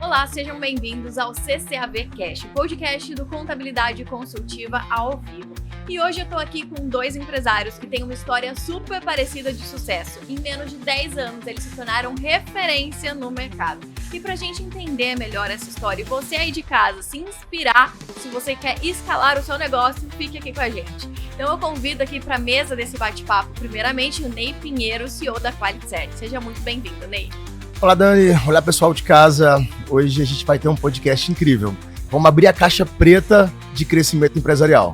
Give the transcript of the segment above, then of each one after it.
Olá, sejam bem-vindos ao CCAV Cast, podcast do Contabilidade Consultiva ao vivo. E hoje eu tô aqui com dois empresários que têm uma história super parecida de sucesso. Em menos de 10 anos, eles se tornaram referência no mercado. E pra gente entender melhor essa história e você aí de casa se inspirar, se você quer escalar o seu negócio, fique aqui com a gente. Então eu convido aqui pra mesa desse bate-papo, primeiramente, o Ney Pinheiro, CEO da QualityCert. Seja muito bem-vindo, Ney. Olá, Dani. Olá, pessoal de casa. Hoje a gente vai ter um podcast incrível. Vamos abrir a caixa preta de crescimento empresarial.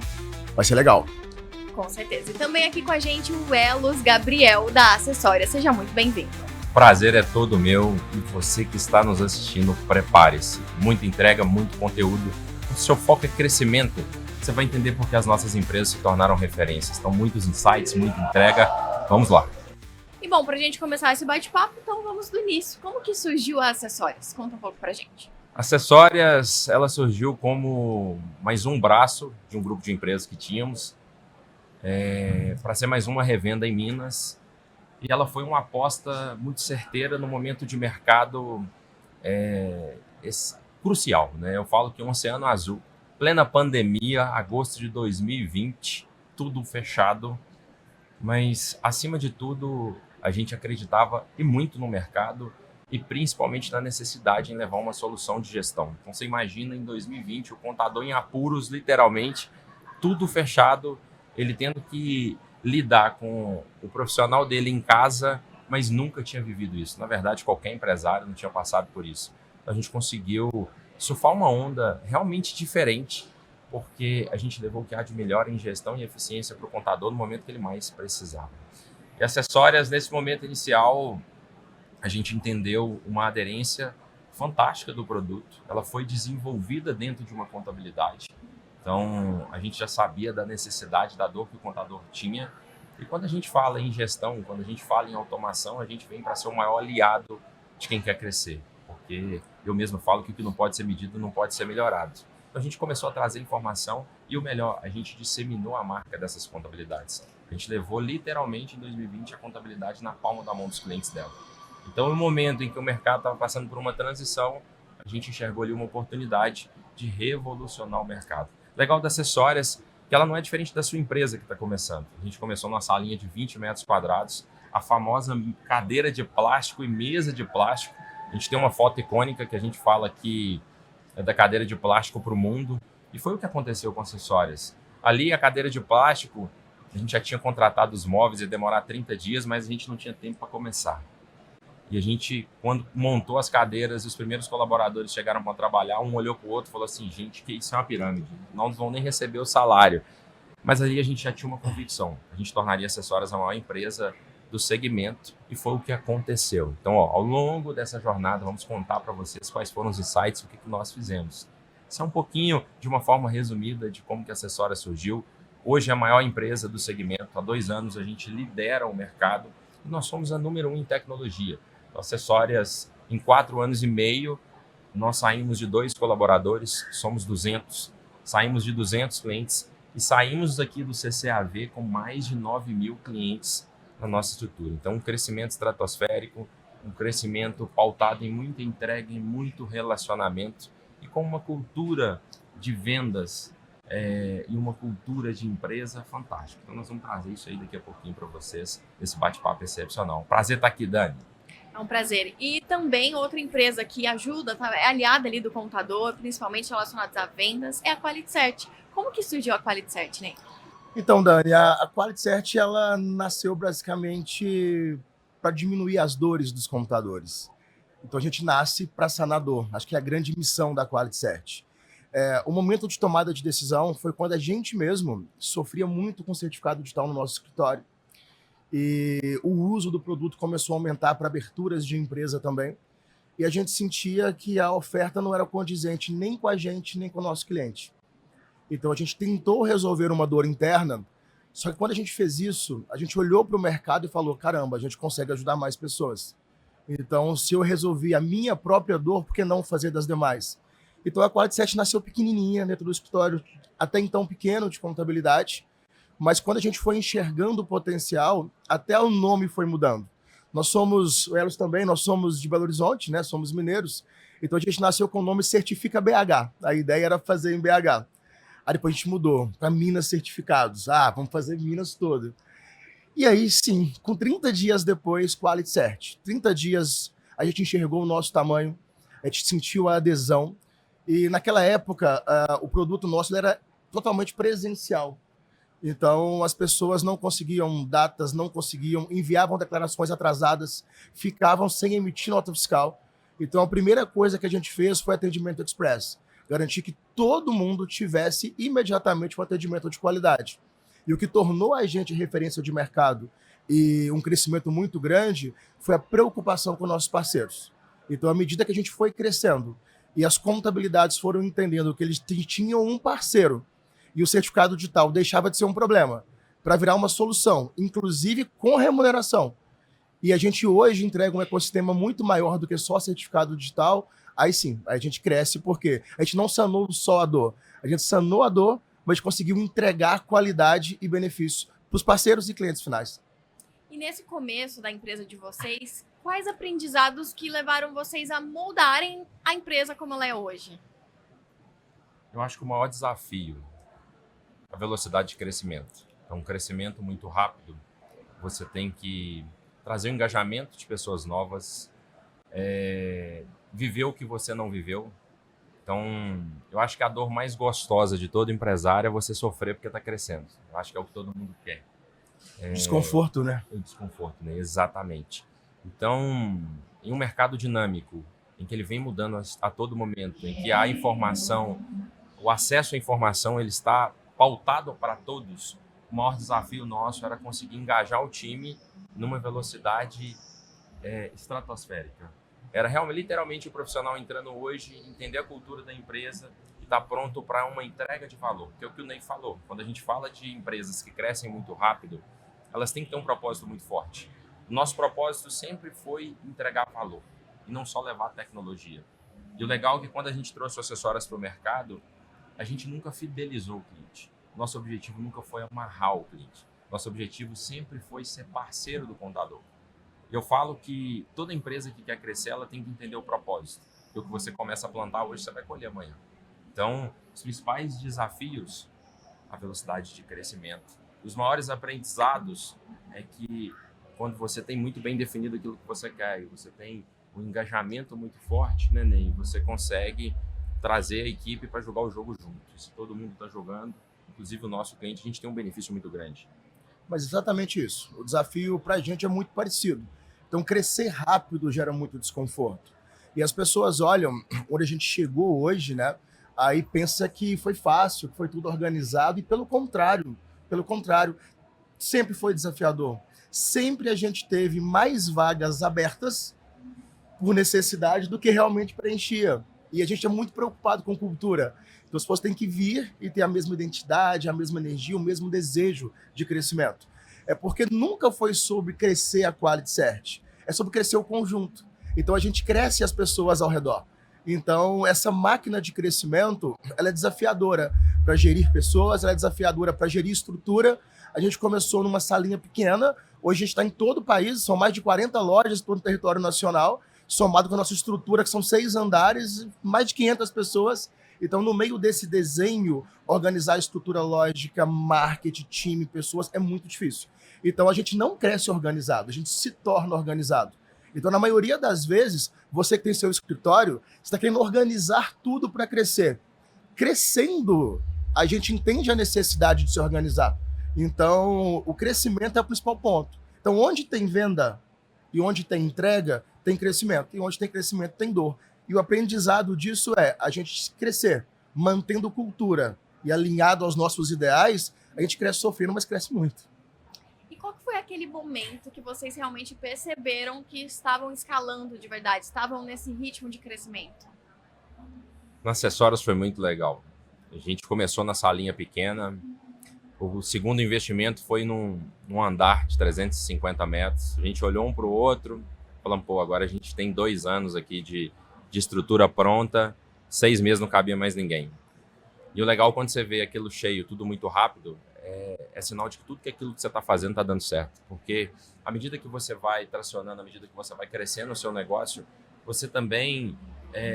Vai ser legal. Com certeza. E também aqui com a gente o Elos Gabriel, da Acessória. Seja muito bem-vindo. Prazer é todo meu e você que está nos assistindo, prepare-se. Muita entrega, muito conteúdo. O seu foco é crescimento. Você vai entender por que as nossas empresas se tornaram referências. Estão muitos insights, muita entrega. Vamos lá. E bom, pra gente começar esse bate-papo, então vamos do início. Como que surgiu a Acessórias? Conta um pouco pra gente. Acessórias, ela surgiu como mais um braço de um grupo de empresas que tínhamos para ser mais uma revenda em Minas. E ela foi uma aposta muito certeira no momento de mercado crucial, né? Eu falo que um oceano azul, plena pandemia, agosto de 2020, tudo fechado. Mas, acima de tudo, a gente acreditava e muito no mercado e principalmente na necessidade em levar uma solução de gestão. Então, você imagina em 2020, o contador em apuros, literalmente, tudo fechado, ele tendo que lidar com o profissional dele em casa, mas nunca tinha vivido isso. Na verdade, qualquer empresário não tinha passado por isso. Então, a gente conseguiu surfar uma onda realmente diferente, porque a gente levou o que há de melhor em gestão e eficiência para o contador no momento que ele mais precisava. E Acessórias, nesse momento inicial, a gente entendeu uma aderência fantástica do produto. Ela foi desenvolvida dentro de uma contabilidade. Então, a gente já sabia da necessidade, da dor que o contador tinha. E quando a gente fala em gestão, quando a gente fala em automação, a gente vem para ser o maior aliado de quem quer crescer. Porque eu mesmo falo que o que não pode ser medido não pode ser melhorado. Então, a gente começou a trazer informação e o melhor, a gente disseminou a marca dessas contabilidades. A gente levou literalmente em 2020 a contabilidade na palma da mão dos clientes dela. Então, no momento em que o mercado estava passando por uma transição, a gente enxergou ali uma oportunidade de revolucionar o mercado. Legal das Acessórias, que ela não é diferente da sua empresa que está começando. A gente começou numa salinha de 20 metros quadrados, a famosa cadeira de plástico e mesa de plástico. A gente tem uma foto icônica que a gente fala que da cadeira de plástico para o mundo, e foi o que aconteceu com Acessórias. Ali, a cadeira de plástico, a gente já tinha contratado os móveis, ia demorar 30 dias, mas a gente não tinha tempo para começar. E a gente, quando montou as cadeiras, os primeiros colaboradores chegaram para trabalhar, um olhou para o outro e falou assim, gente, que isso é uma pirâmide, não vão nem receber o salário. Mas ali a gente já tinha uma convicção, a gente tornaria Acessórias a maior empresa do segmento, e foi o que aconteceu. Então, ao longo dessa jornada, vamos contar para vocês quais foram os insights, o que nós fizemos. Isso é um pouquinho, de uma forma resumida, de como que a Acessórias surgiu. Hoje é a maior empresa do segmento, há 2 anos a gente lidera o mercado, e nós somos a número 1 em tecnologia. Então, Acessórias, em 4 anos e meio, nós saímos de 2 colaboradores, somos 200, saímos de 200 clientes, e saímos daqui do CCAV com mais de 9 mil clientes na nossa estrutura. Então, um crescimento estratosférico, um crescimento pautado em muita entrega, em muito relacionamento e com uma cultura de vendas e uma cultura de empresa fantástica. Então, nós vamos trazer isso aí daqui a pouquinho para vocês, esse bate-papo excepcional. Prazer estar aqui, Dani. É um prazer. E também outra empresa que ajuda, é aliada ali do contador, principalmente relacionados a vendas, é a QualityCert. Como que surgiu a QualityCert, Ney? Então, Dani, a QualityCert, ela nasceu basicamente para diminuir as dores dos computadores. Então, a gente nasce para sanar dor. Acho que é a grande missão da QualityCert. O momento de tomada de decisão foi quando a gente mesmo sofria muito com certificado digital no nosso escritório. E o uso do produto começou a aumentar para aberturas de empresa também. E a gente sentia que a oferta não era condizente nem com a gente, nem com o nosso cliente. Então, a gente tentou resolver uma dor interna, só que quando a gente fez isso, a gente olhou para o mercado e falou, caramba, a gente consegue ajudar mais pessoas. Então, se eu resolvi a minha própria dor, por que não fazer das demais? Então, a QualityCert nasceu pequenininha dentro do escritório, até então pequeno, de contabilidade, mas quando a gente foi enxergando o potencial, até o nome foi mudando. Nós somos, o Elos também, nós somos de Belo Horizonte, né? Somos mineiros, Então a gente nasceu com o nome Certifica BH. A ideia era fazer em BH. Aí depois a gente mudou para Minas Certificados. Vamos fazer Minas todo. E aí sim, com 30 dias depois, Quality Cert. 30 dias a gente enxergou o nosso tamanho, a gente sentiu a adesão. E naquela época, o produto nosso era totalmente presencial. Então, as pessoas não conseguiam datas, não conseguiam, enviavam declarações atrasadas, ficavam sem emitir nota fiscal. Então, a primeira coisa que a gente fez foi atendimento express. Garantir que todo mundo tivesse imediatamente um atendimento de qualidade. E o que tornou a gente referência de mercado e um crescimento muito grande foi a preocupação com nossos parceiros. Então, à medida que a gente foi crescendo e as contabilidades foram entendendo que eles tinham um parceiro e o certificado digital deixava de ser um problema para virar uma solução, inclusive com remuneração. E a gente hoje entrega um ecossistema muito maior do que só certificado digital. Aí sim, a gente cresce porque a gente não sanou só a dor. A gente sanou a dor, mas conseguiu entregar qualidade e benefício para os parceiros e clientes finais. E nesse começo da empresa de vocês, quais aprendizados que levaram vocês a moldarem a empresa como ela é hoje? Eu acho que o maior desafio é a velocidade de crescimento. Então, um crescimento muito rápido, você tem que trazer o engajamento de pessoas novas, viver o que você não viveu. Então, eu acho que a dor mais gostosa de todo empresário é você sofrer porque está crescendo. Eu acho que é o que todo mundo quer. Desconforto, né? O desconforto, né? Exatamente. Então, em um mercado dinâmico, em que ele vem mudando a todo momento, em que a informação, o acesso à informação, ele está pautado para todos, o maior desafio nosso era conseguir engajar o time numa velocidade estratosférica. Era realmente, literalmente, o profissional entrando hoje, entender a cultura da empresa e estar pronto para uma entrega de valor. Que é o que o Ney falou. Quando a gente fala de empresas que crescem muito rápido, elas têm que ter um propósito muito forte. O nosso propósito sempre foi entregar valor e não só levar tecnologia. E o legal é que quando a gente trouxe acessórios para o mercado, a gente nunca fidelizou o cliente. Nosso objetivo nunca foi amarrar o cliente. Nosso objetivo sempre foi ser parceiro do contador. Eu falo que toda empresa que quer crescer, ela tem que entender o propósito. E o que você começa a plantar hoje, você vai colher amanhã. Então, os principais desafios, a velocidade de crescimento. Os maiores aprendizados é que quando você tem muito bem definido aquilo que você quer e você tem um engajamento muito forte, né, Ney? Você consegue trazer a equipe para jogar o jogo junto. Se todo mundo está jogando, inclusive o nosso cliente, a gente tem um benefício muito grande. Mas exatamente isso. O desafio para a gente é muito parecido. Então, crescer rápido gera muito desconforto. E as pessoas olham, onde a gente chegou hoje, né? Aí pensa que foi fácil, que foi tudo organizado, e pelo contrário, sempre foi desafiador. Sempre a gente teve mais vagas abertas por necessidade do que realmente preenchia. E a gente é muito preocupado com cultura. Então, as pessoas têm que vir e ter a mesma identidade, a mesma energia, o mesmo desejo de crescimento. É porque nunca foi sobre crescer a Quality Cert, é sobre crescer o conjunto. Então, a gente cresce as pessoas ao redor. Então, essa máquina de crescimento, ela é desafiadora para gerir pessoas, ela é desafiadora para gerir estrutura. A gente começou numa salinha pequena, hoje a gente está em todo o país, são mais de 40 lojas em todo o território nacional, somado com a nossa estrutura, que são 6 andares, mais de 500 pessoas. Então, no meio desse desenho, organizar a estrutura lógica, marketing, time, pessoas, é muito difícil. Então, a gente não cresce organizado, a gente se torna organizado. Então, na maioria das vezes, você que tem seu escritório, você está querendo organizar tudo para crescer. Crescendo, a gente entende a necessidade de se organizar. Então, o crescimento é o principal ponto. Então, onde tem venda e onde tem entrega, tem crescimento. E onde tem crescimento, tem dor. E o aprendizado disso é a gente crescer, mantendo cultura e alinhado aos nossos ideais, a gente cresce sofrendo, mas cresce muito. E qual que foi aquele momento que vocês realmente perceberam que estavam escalando de verdade, estavam nesse ritmo de crescimento? No acessórios foi muito legal. A gente começou na salinha pequena. O segundo investimento foi num andar de 350 metros. A gente olhou um para o outro, falando, pô, agora a gente tem 2 anos aqui de estrutura pronta, 6 meses não cabia mais ninguém. E o legal quando você vê aquilo cheio, tudo muito rápido, é sinal de que tudo aquilo que você está fazendo está dando certo. Porque à medida que você vai tracionando, à medida que você vai crescendo o seu negócio, você também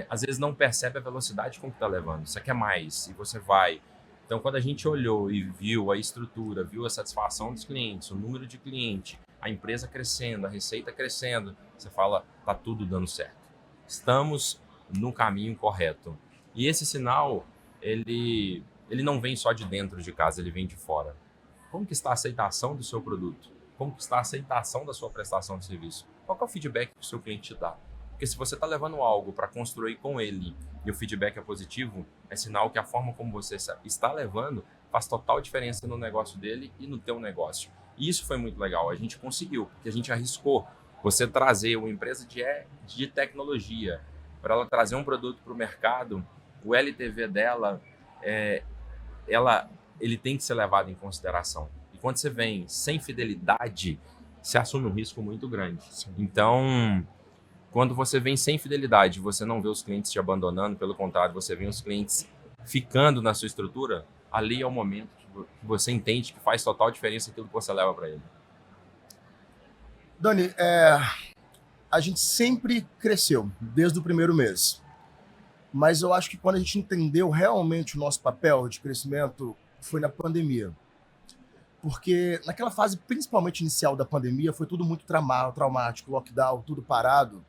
às vezes não percebe a velocidade com que está levando. Você quer mais e você vai. Então, quando a gente olhou e viu a estrutura, viu a satisfação dos clientes, o número de cliente, a empresa crescendo, a receita crescendo, você fala, tá tudo dando certo. Estamos no caminho correto. E esse sinal, ele não vem só de dentro de casa, ele vem de fora. Como que está a aceitação do seu produto? Como que está a aceitação da sua prestação de serviço? Qual que é o feedback que o seu cliente te dá? Porque se você está levando algo para construir com ele e o feedback é positivo, é sinal que a forma como você está levando faz total diferença no negócio dele e no teu negócio. E isso foi muito legal. A gente conseguiu, porque a gente arriscou você trazer uma empresa de tecnologia para ela trazer um produto para o mercado. O LTV dela, ele tem que ser levado em consideração. E quando você vem sem fidelidade, você assume um risco muito grande. Sim. Então, quando você vem sem fidelidade, você não vê os clientes te abandonando, pelo contrário, você vê os clientes ficando na sua estrutura, ali é o momento que você entende que faz total diferença aquilo que você leva para ele. Dani, a gente sempre cresceu, desde o primeiro mês. Mas eu acho que quando a gente entendeu realmente o nosso papel de crescimento, foi na pandemia. Porque naquela fase, principalmente inicial da pandemia, foi tudo muito traumático, lockdown, tudo parado.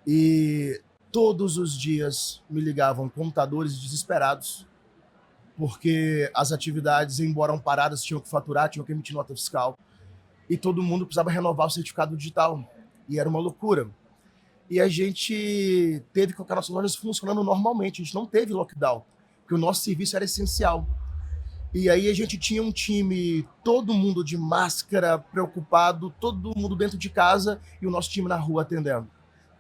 E todos os dias me ligavam contadores desesperados, porque as atividades, embora eram paradas, tinham que faturar, tinham que emitir nota fiscal. E todo mundo precisava renovar o certificado digital. E era uma loucura. E a gente teve que colocar nossas lojas funcionando normalmente. A gente não teve lockdown, porque o nosso serviço era essencial. E aí a gente tinha um time, todo mundo de máscara, preocupado, todo mundo dentro de casa e o nosso time na rua atendendo.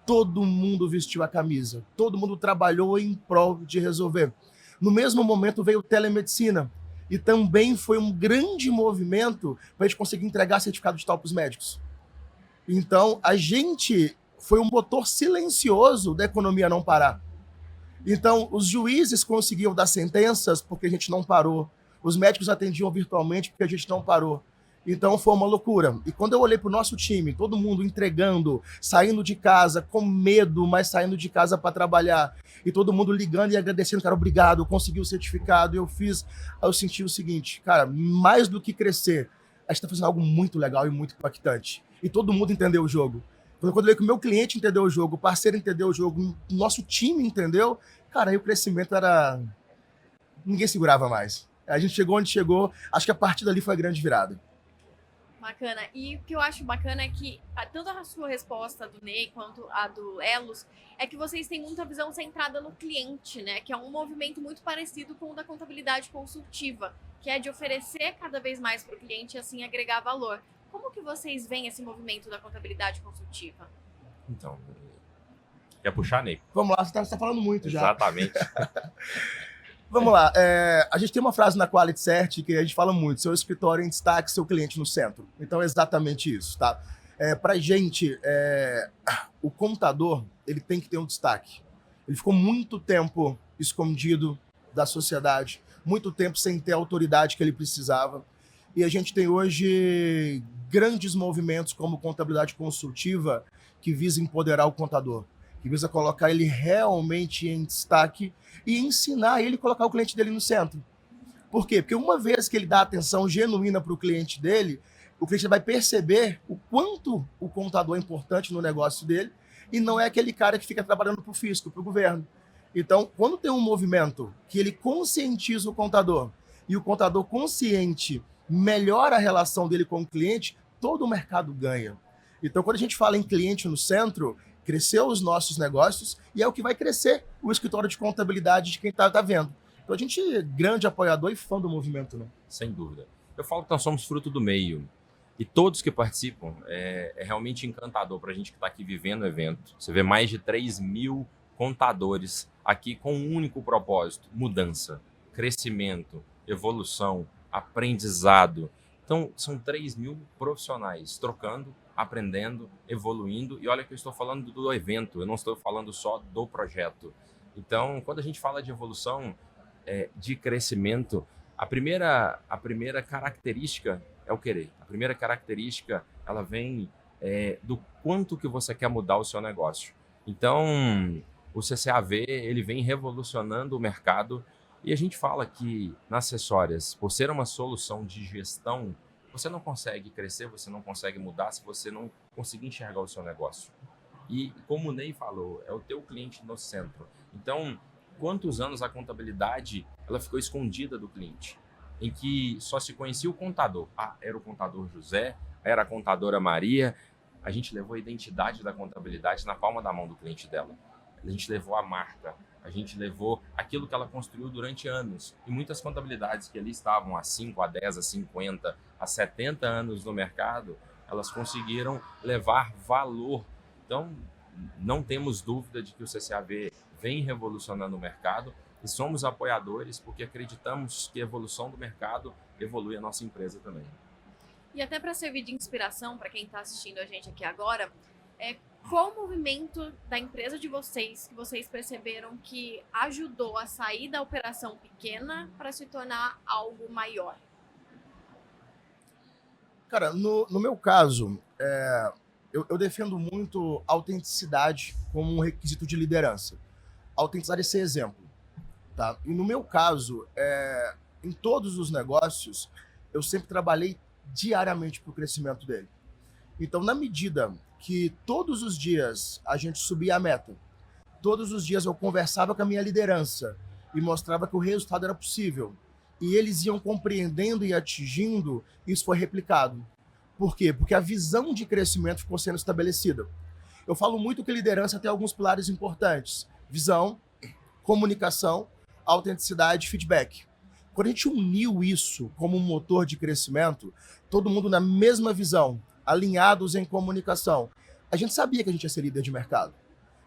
Todo mundo vestiu a camisa, todo mundo trabalhou em prol de resolver. No mesmo momento veio telemedicina e também foi um grande movimento para a gente conseguir entregar certificado digital para os médicos. Então a gente foi um motor silencioso da economia não parar. Então os juízes conseguiam dar sentenças porque a gente não parou. Os médicos atendiam virtualmente porque a gente não parou. Então foi uma loucura. E quando eu olhei para o nosso time, todo mundo entregando, saindo de casa com medo, mas saindo de casa para trabalhar, e todo mundo ligando e agradecendo, cara, obrigado, eu consegui o certificado, eu senti o seguinte, cara, mais do que crescer, a gente está fazendo algo muito legal e muito impactante. E todo mundo entendeu o jogo. Quando eu vejo que o meu cliente entendeu o jogo, o parceiro entendeu o jogo, o nosso time entendeu, cara, aí o crescimento era... Ninguém segurava mais. A gente chegou onde chegou, acho que a partir dali foi a grande virada. Bacana. E o que eu acho bacana é que tanto a sua resposta do Ney quanto a do Elos é que vocês têm muita visão centrada no cliente, né? Que é um movimento muito parecido com o da contabilidade consultiva, que é de oferecer cada vez mais para o cliente e assim agregar valor. Como que vocês veem esse movimento da contabilidade consultiva? Então, quer puxar, Ney? Vamos lá, você está falando muito já. Exatamente. Vamos lá, a gente tem uma frase na Quality Cert que a gente fala muito, seu escritório em destaque, seu cliente no centro. Então é exatamente isso, tá? Pra gente, o contador, ele tem que ter um destaque. Ele ficou muito tempo escondido da sociedade, muito tempo sem ter a autoridade que ele precisava. E a gente tem hoje grandes movimentos como contabilidade consultiva que visa empoderar o contador, que visa colocar ele realmente em destaque e ensinar ele a colocar o cliente dele no centro. Por quê? Porque uma vez que ele dá atenção genuína para o cliente dele, o cliente vai perceber o quanto o contador é importante no negócio dele e não é aquele cara que fica trabalhando para o fisco, para o governo. Então, quando tem um movimento que ele conscientiza o contador e o contador consciente melhora a relação dele com o cliente, todo o mercado ganha. Então, quando a gente fala em cliente no centro, cresceu os nossos negócios e é o que vai crescer o escritório de contabilidade de quem está vendo. Então a gente é grande apoiador e fã do movimento, né? Sem dúvida. Eu falo que nós somos fruto do meio. E todos que participam, é realmente encantador para a gente que está aqui vivendo o evento. Você vê mais de 3.000 contadores aqui com um único propósito: mudança, crescimento, evolução, aprendizado. Então, são 3.000 profissionais trocando, aprendendo, evoluindo. E olha que eu estou falando do evento, eu não estou falando só do projeto. Então, quando a gente fala de evolução, de crescimento, a primeira característica é o querer. A primeira característica, ela vem do quanto que você quer mudar o seu negócio. Então, O CCAV, ele vem revolucionando o mercado e a gente fala que nas acessórias, por ser uma solução de gestão, você não consegue crescer, você não consegue mudar se você não conseguir enxergar o seu negócio. E como o Ney falou, é o teu cliente no centro. Então, quantos anos a contabilidade ela ficou escondida do cliente? Em que só se conhecia o contador. Ah, era o contador José, era a contadora Maria. A gente levou a identidade da contabilidade na palma da mão do cliente dela. A gente levou a marca, a gente levou aquilo que ela construiu durante anos. E muitas contabilidades que ali estavam há 5, a 10, a 50, a 70 anos no mercado, elas conseguiram levar valor. Então, não temos dúvida de que o CCAV vem revolucionando o mercado e somos apoiadores porque acreditamos que a evolução do mercado evolui a nossa empresa também. E até para servir de inspiração para quem está assistindo a gente aqui agora, qual o movimento da empresa de vocês que vocês perceberam que ajudou a sair da operação pequena para se tornar algo maior? Cara, no meu caso, eu defendo muito autenticidade como um requisito de liderança. Autenticidade é ser exemplo, tá? E no meu caso, em todos os negócios, eu sempre trabalhei diariamente para o crescimento dele. Então, na medida que todos os dias a gente subia a meta, todos os dias eu conversava com a minha liderança e mostrava que o resultado era possível, e eles iam compreendendo e atingindo, isso foi replicado. Por quê? Porque a visão de crescimento ficou sendo estabelecida. Eu falo muito que liderança tem alguns pilares importantes: visão, comunicação, autenticidade e feedback. Quando a gente uniu isso como um motor de crescimento, todo mundo na mesma visão, alinhados em comunicação, a gente sabia que a gente ia ser líder de mercado.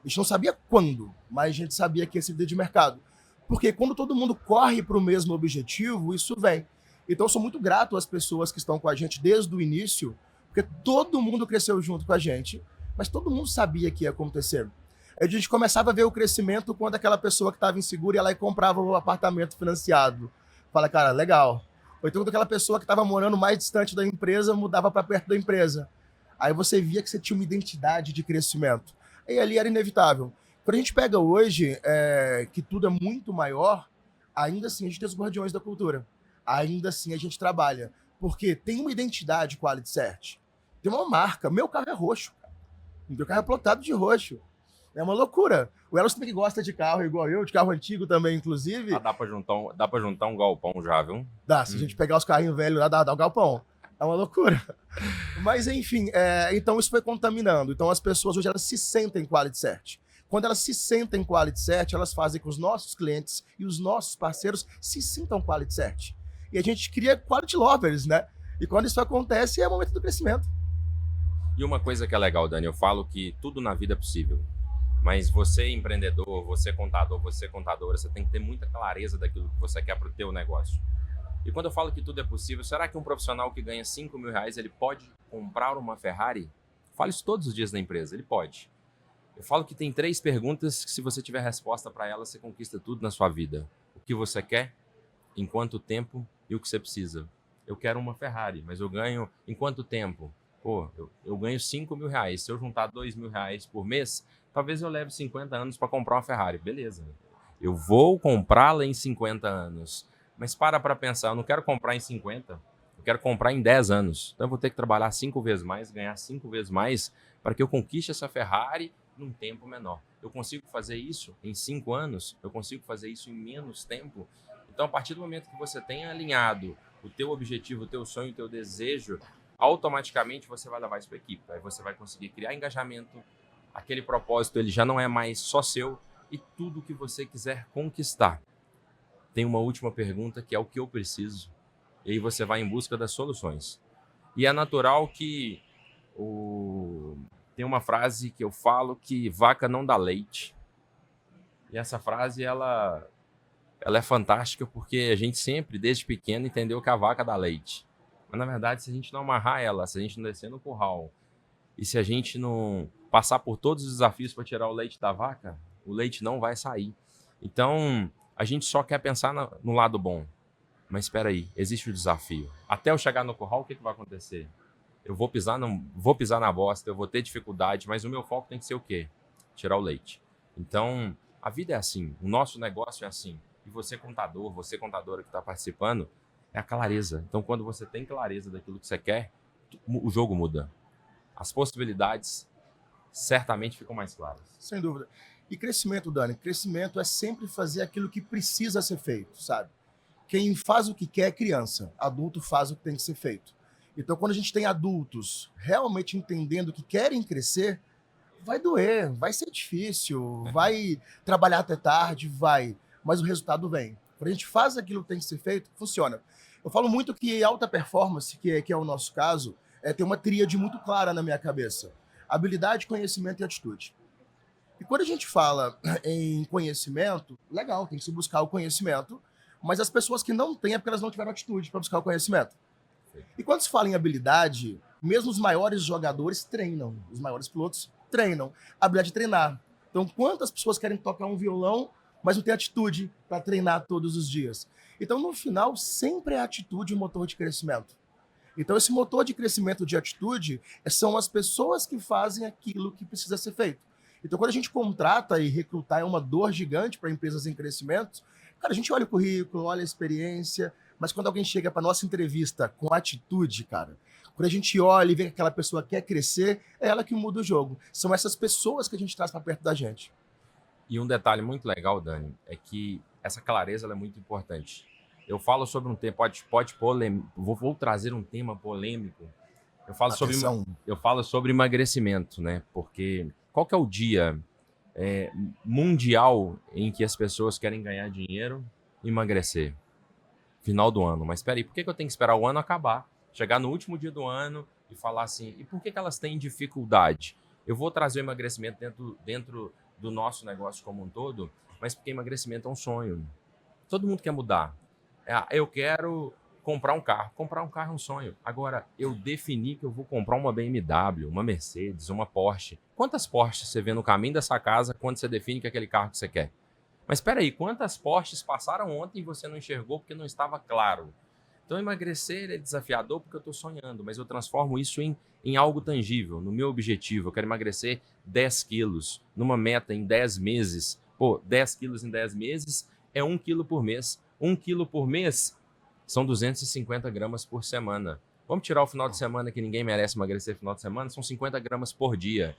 A gente não sabia quando, mas a gente sabia que ia ser líder de mercado. Porque quando todo mundo corre para o mesmo objetivo, isso vem. Então eu sou muito grato às pessoas que estão com a gente desde o início, porque todo mundo cresceu junto com a gente, mas todo mundo sabia que ia acontecer. A gente começava a ver o crescimento quando aquela pessoa que estava insegura ia lá e comprava o apartamento financiado. Fala, cara, legal. Ou então quando aquela pessoa que estava morando mais distante da empresa mudava para perto da empresa. Aí você via que você tinha uma identidade de crescimento. E ali era inevitável. Quando a gente pega hoje, que tudo é muito maior, ainda assim a gente tem os guardiões da cultura. Ainda assim a gente trabalha. Porque tem uma identidade Quality Cert. Tem uma marca. Meu carro é roxo. Meu carro é plotado de roxo. É uma loucura. O Elos também que gosta de carro igual eu, de carro antigo também, inclusive. Ah, dá pra juntar um galpão já, viu? Dá, se a gente pegar os carrinhos velhos lá, dá o galpão. É uma loucura. Mas, enfim, então isso foi contaminando. Então as pessoas hoje elas se sentem Quality Cert. Quando elas se sentem Quality Cert, elas fazem com que os nossos clientes e os nossos parceiros se sintam Quality Cert. E a gente cria Quality Lovers, né? E quando isso acontece, é o momento do crescimento. E uma coisa que é legal, Dani, eu falo que tudo na vida é possível. Mas você empreendedor, você contador, você contadora, você tem que ter muita clareza daquilo que você quer para o teu negócio. E quando eu falo que tudo é possível, será que um profissional que ganha R$5.000, ele pode comprar uma Ferrari? Falo isso todos os dias na empresa, ele pode. Eu falo que tem 3 perguntas que se você tiver resposta para elas, você conquista tudo na sua vida. O que você quer, em quanto tempo e o que você precisa. Eu quero uma Ferrari, mas eu ganho em quanto tempo? Pô, eu ganho R$5.000. Se eu juntar R$2.000 por mês, talvez eu leve 50 anos para comprar uma Ferrari. Beleza. Eu vou comprá-la em 50 anos. Mas para pensar, eu não quero comprar em 50, eu quero comprar em 10 anos. Então eu vou ter que trabalhar 5 vezes mais, ganhar 5 vezes mais para que eu conquiste essa Ferrari num tempo menor. Eu consigo fazer isso em 5 anos? Eu consigo fazer isso em menos tempo? Então, a partir do momento que você tenha alinhado o teu objetivo, o teu sonho, o teu desejo, automaticamente você vai levar isso para a equipe. Aí você vai conseguir criar engajamento, aquele propósito ele já não é mais só seu e tudo que você quiser conquistar. Tem uma última pergunta que é o que eu preciso. E aí você vai em busca das soluções. E é natural que tem uma frase que eu falo que vaca não dá leite. E essa frase ela é fantástica porque a gente sempre, desde pequeno, entendeu que a vaca dá leite. Mas, na verdade, se a gente não amarrar ela, se a gente não descer no curral e se a gente não passar por todos os desafios para tirar o leite da vaca, o leite não vai sair. Então, a gente só quer pensar no lado bom. Mas espera aí, existe o desafio. Até eu chegar no curral, o que vai acontecer? Eu vou pisar na bosta, eu vou ter dificuldade, mas o meu foco tem que ser o quê? Tirar o leite. Então, a vida é assim, o nosso negócio é assim. E você, contador, você, contadora que está participando, é a clareza. Então, quando você tem clareza daquilo que você quer, o jogo muda. As possibilidades certamente ficam mais claras. Sem dúvida. E crescimento, Dani, crescimento é sempre fazer aquilo que precisa ser feito, sabe? Quem faz o que quer é criança, adulto faz o que tem que ser feito. Então, quando a gente tem adultos realmente entendendo que querem crescer, vai doer, vai ser difícil, vai trabalhar até tarde, vai, mas o resultado vem. Quando a gente faz aquilo que tem que ser feito, funciona. Eu falo muito que alta performance, que é o nosso caso, tem uma tríade muito clara na minha cabeça: habilidade, conhecimento e atitude. E quando a gente fala em conhecimento, legal, tem que se buscar o conhecimento, mas as pessoas que não têm é porque elas não tiveram atitude para buscar o conhecimento. E quando se fala em habilidade, mesmo os maiores jogadores treinam, os maiores pilotos treinam. A habilidade de treinar. Então, quantas pessoas querem tocar um violão, mas não tem atitude para treinar todos os dias? Então, no final, sempre é a atitude o motor de crescimento. Então, esse motor de crescimento de atitude são as pessoas que fazem aquilo que precisa ser feito. Então, quando a gente contrata e recrutar é uma dor gigante para empresas em crescimento, cara, a gente olha o currículo, olha a experiência, mas quando alguém chega para nossa entrevista com atitude, cara, quando a gente olha e vê que aquela pessoa quer crescer, é ela que muda o jogo. São essas pessoas que a gente traz para perto da gente. E um detalhe muito legal, Dani, é que essa clareza ela é muito importante. Eu falo sobre um tema, vou trazer um tema polêmico. Eu falo sobre emagrecimento, né? Porque qual que é o dia mundial em que as pessoas querem ganhar dinheiro e emagrecer? Final do ano. Mas espera aí, por que eu tenho que esperar o ano acabar? Chegar no último dia do ano e falar assim, e por que elas têm dificuldade? Eu vou trazer o emagrecimento dentro do nosso negócio como um todo, mas porque emagrecimento é um sonho. Todo mundo quer mudar. Eu quero comprar um carro. Comprar um carro é um sonho. Agora, eu defini que eu vou comprar uma BMW, uma Mercedes, uma Porsche. Quantas Porsches você vê no caminho dessa casa quando você define que é aquele carro que você quer? Mas espera aí, quantas Porsches passaram ontem e você não enxergou porque não estava claro? Então, emagrecer é desafiador porque eu estou sonhando, mas eu transformo isso em algo tangível, no meu objetivo. Eu quero emagrecer 10 quilos, numa meta em 10 meses. 10 quilos em 10 meses é 1 quilo por mês. 1 quilo por mês são 250 gramas por semana. Vamos tirar o final de semana, que ninguém merece emagrecer no final de semana, são 50 gramas por dia.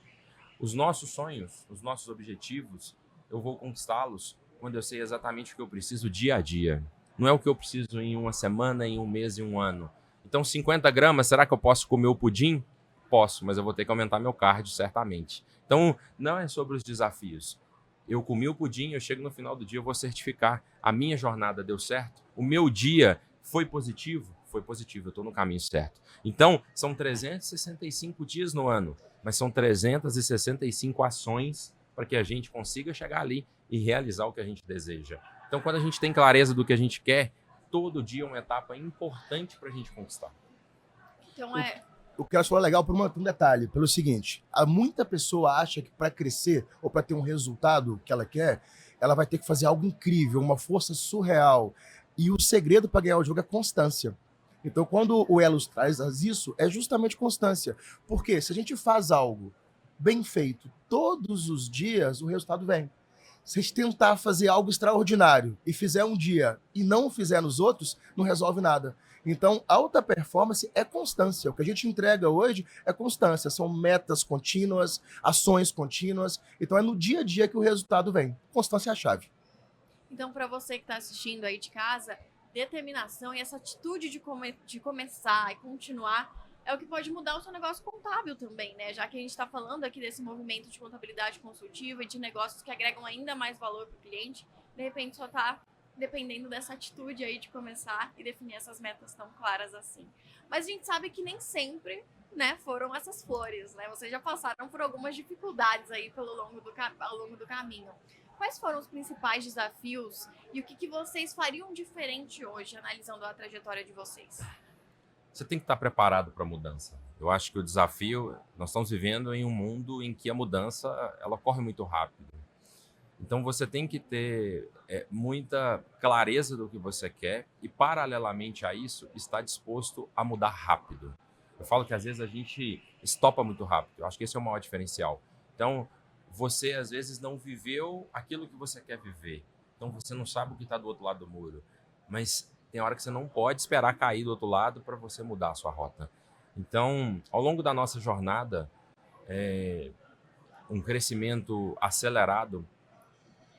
Os nossos sonhos, os nossos objetivos, eu vou conquistá-los quando eu sei exatamente o que eu preciso dia a dia. Não é o que eu preciso em uma semana, em um mês e um ano. Então, 50 gramas, será que eu posso comer o pudim? Posso, mas eu vou ter que aumentar meu cardio, certamente. Então, não é sobre os desafios. Eu comi o pudim, eu chego no final do dia, eu vou certificar. A minha jornada deu certo? O meu dia foi positivo? Foi positivo, eu estou no caminho certo. Então, são 365 dias no ano, mas são 365 ações para que a gente consiga chegar ali e realizar o que a gente deseja. Então, quando a gente tem clareza do que a gente quer, todo dia é uma etapa importante para a gente conquistar. Então, O que ela falou é legal por um detalhe, pelo seguinte: muita pessoa acha que para crescer ou para ter um resultado que ela quer, ela vai ter que fazer algo incrível, uma força surreal. E o segredo para ganhar o jogo é constância. Então, quando o Elos traz isso, é justamente constância. Porque se a gente faz algo bem feito todos os dias, o resultado vem. Se a gente tentar fazer algo extraordinário e fizer um dia e não fizer nos outros, não resolve nada. Então, alta performance é constância. O que a gente entrega hoje é constância. São metas contínuas, ações contínuas. Então, é no dia a dia que o resultado vem. Constância é a chave. Então, para você que está assistindo aí de casa, determinação e essa atitude de começar e continuar é o que pode mudar o seu negócio contábil também, né? Já que a gente está falando aqui desse movimento de contabilidade consultiva e de negócios que agregam ainda mais valor para o cliente, de repente só está dependendo dessa atitude aí de começar e definir essas metas tão claras assim. Mas a gente sabe que nem sempre, né, foram essas flores, né? Vocês já passaram por algumas dificuldades aí ao longo do caminho. Quais foram os principais desafios e o que vocês fariam diferente hoje, analisando a trajetória de vocês? Você tem que estar preparado para a mudança. Eu acho que o desafio, nós estamos vivendo em um mundo em que a mudança ela ocorre muito rápido. Então você tem que ter muita clareza do que você quer e, paralelamente a isso, estar disposto a mudar rápido. Eu falo que às vezes a gente estopa muito rápido. Eu acho que esse é o maior diferencial. Então, você às vezes não viveu aquilo que você quer viver. Então você não sabe o que está do outro lado do muro. Mas tem hora que você não pode esperar cair do outro lado para você mudar a sua rota. Então, ao longo da nossa jornada, um crescimento acelerado,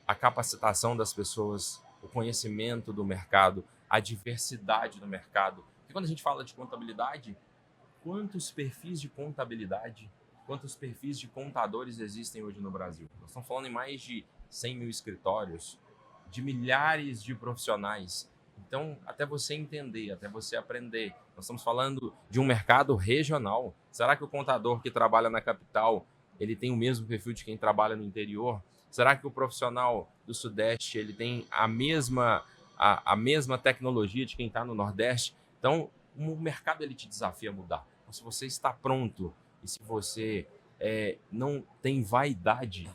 a capacitação das pessoas, o conhecimento do mercado, a diversidade do mercado. E quando a gente fala de contabilidade, quantos perfis de contabilidade, quantos perfis de contadores existem hoje no Brasil? Nós estamos falando em mais de 100 mil escritórios, de milhares de profissionais. Então, até você entender, até você aprender, nós estamos falando de um mercado regional. Será que o contador que trabalha na capital, ele tem o mesmo perfil de quem trabalha no interior? Será que o profissional do Sudeste, ele tem a mesma tecnologia de quem está no Nordeste? Então, o mercado, ele te desafia a mudar. Então, se você está pronto e se você não tem vaidade,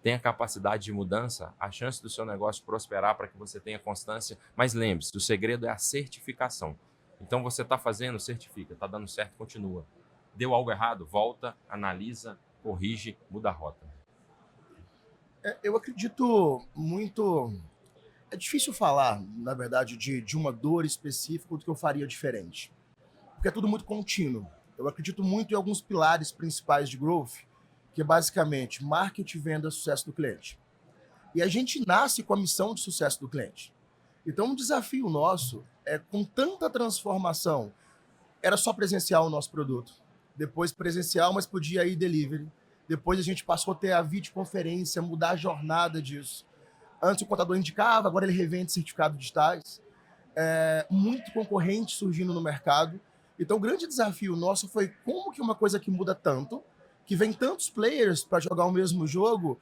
tem a capacidade de mudança, a chance do seu negócio prosperar para que você tenha constância. Mas lembre-se, o segredo é a certificação. Então, você está fazendo, certifica. Está dando certo, continua. Deu algo errado, volta, analisa, corrige, muda a rota. Eu acredito muito. É difícil falar, na verdade, de uma dor específica do que eu faria diferente. Porque é tudo muito contínuo. Eu acredito muito em alguns pilares principais de growth, que é basicamente marketing, venda, sucesso do cliente. E a gente nasce com a missão de sucesso do cliente. Então, um desafio nosso é, com tanta transformação, era só presencial o nosso produto. Depois presencial, mas podia ir delivery. Depois a gente passou a ter a videoconferência, mudar a jornada disso. Antes o contador indicava, agora ele revende certificados digitais. Muito concorrente surgindo no mercado. Então o grande desafio nosso foi como que uma coisa que muda tanto, que vem tantos players para jogar o mesmo jogo,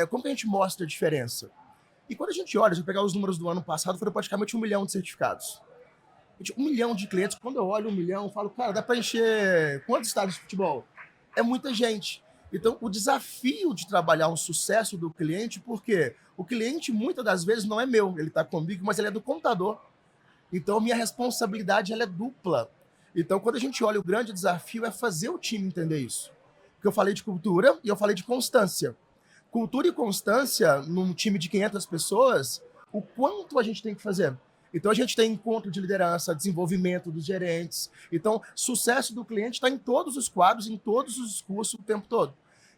como que a gente mostra a diferença? E quando a gente olha, se eu pegar os números do ano passado, foram praticamente 1 milhão de certificados. 1 milhão de clientes, quando eu olho 1 milhão, eu falo, cara, dá para encher quantos estádios de futebol? É muita gente. Então, o desafio de trabalhar o sucesso do cliente, porque o cliente, muitas das vezes, não é meu, ele está comigo, mas ele é do contador. Então, minha responsabilidade ela é dupla. Então, quando a gente olha, o grande desafio é fazer o time entender isso. Porque eu falei de cultura e eu falei de constância. Cultura e constância, num time de 500 pessoas, o quanto a gente tem que fazer? Então, a gente tem encontro de liderança, desenvolvimento dos gerentes. Então, sucesso do cliente está em todos os quadros, em todos os discursos, o tempo todo.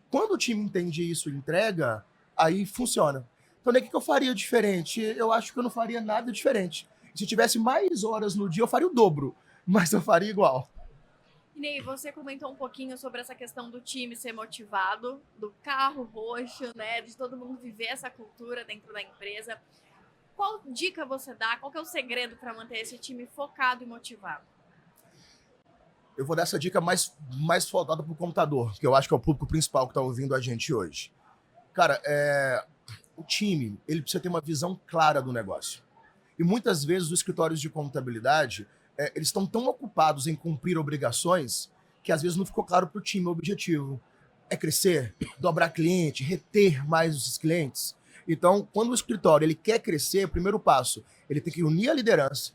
Quando o time entende isso e entrega, aí funciona. Então, o que eu faria diferente? Eu acho que eu não faria nada diferente. Se tivesse mais horas no dia, eu faria o dobro, mas eu faria igual. Ney, você comentou um pouquinho sobre essa questão do time ser motivado, do carro roxo, né, de todo mundo viver essa cultura dentro da empresa. Qual dica você dá? Qual que é o segredo para manter esse time focado e motivado? Eu vou dar essa dica mais voltada para o computador, que eu acho que é o público principal que está ouvindo a gente hoje. Cara, o time ele precisa ter uma visão clara do negócio. E muitas vezes os escritórios de contabilidade eles estão tão ocupados em cumprir obrigações que às vezes não ficou claro para o time o objetivo. É crescer, dobrar cliente, reter mais esses clientes. Então, quando o escritório ele quer crescer, o primeiro passo, ele tem que unir a liderança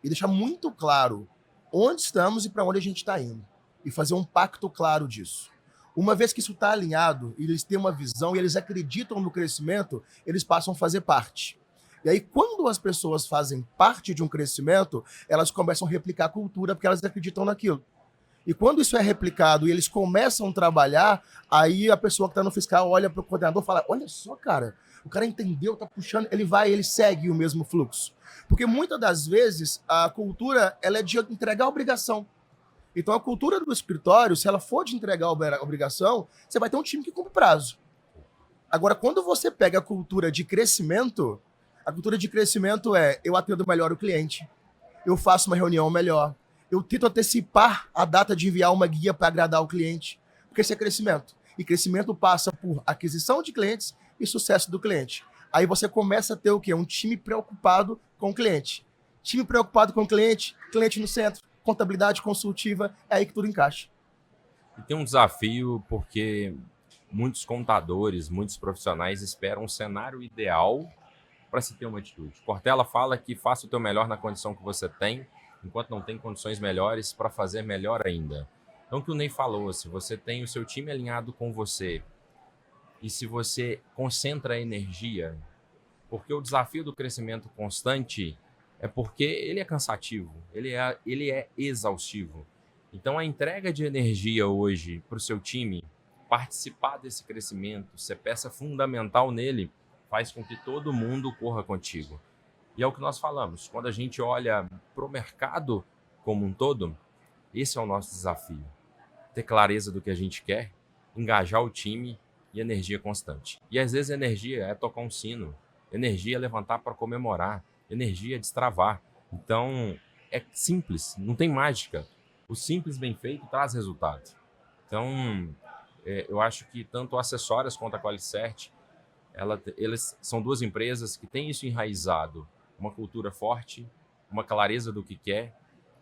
e deixar muito claro onde estamos e para onde a gente está indo. E fazer um pacto claro disso. Uma vez que isso está alinhado, eles têm uma visão e eles acreditam no crescimento, eles passam a fazer parte. E aí, quando as pessoas fazem parte de um crescimento, elas começam a replicar a cultura porque elas acreditam naquilo. E quando isso é replicado e eles começam a trabalhar, aí a pessoa que está no fiscal olha para o coordenador e fala, olha só, cara, o cara entendeu, tá puxando, ele segue o mesmo fluxo. Porque muitas das vezes a cultura ela é de entregar a obrigação. Então a cultura do escritório, se ela for de entregar a obrigação, você vai ter um time que cumpre prazo. Agora, quando você pega a cultura de crescimento, a cultura de crescimento é eu atendo melhor o cliente, eu faço uma reunião melhor, eu tento antecipar a data de enviar uma guia para agradar o cliente, porque isso é crescimento. E crescimento passa por aquisição de clientes e sucesso do cliente. Aí você começa a ter o quê? Um time preocupado com o cliente. Time preocupado com o cliente, cliente no centro, contabilidade consultiva, é aí que tudo encaixa. E tem um desafio porque muitos contadores, muitos profissionais esperam um cenário ideal para se ter uma atitude. Cortella fala que faça o teu melhor na condição que você tem, enquanto não tem condições melhores para fazer melhor ainda. Então, o que o Ney falou, se você tem o seu time alinhado com você e se você concentra a energia, porque o desafio do crescimento constante é porque ele é cansativo, ele é exaustivo. Então, a entrega de energia hoje para o seu time, participar desse crescimento, ser peça fundamental nele, faz com que todo mundo corra contigo. E é o que nós falamos, quando a gente olha para o mercado como um todo, esse é o nosso desafio. Ter clareza do que a gente quer, engajar o time e energia constante. E às vezes energia é tocar um sino, energia é levantar para comemorar, energia é destravar. Então, é simples, não tem mágica. O simples bem feito traz resultado. Então, eu acho que tanto a Acessórias quanto a QualiCert, eles são duas empresas que têm isso enraizado, uma cultura forte, uma clareza do que quer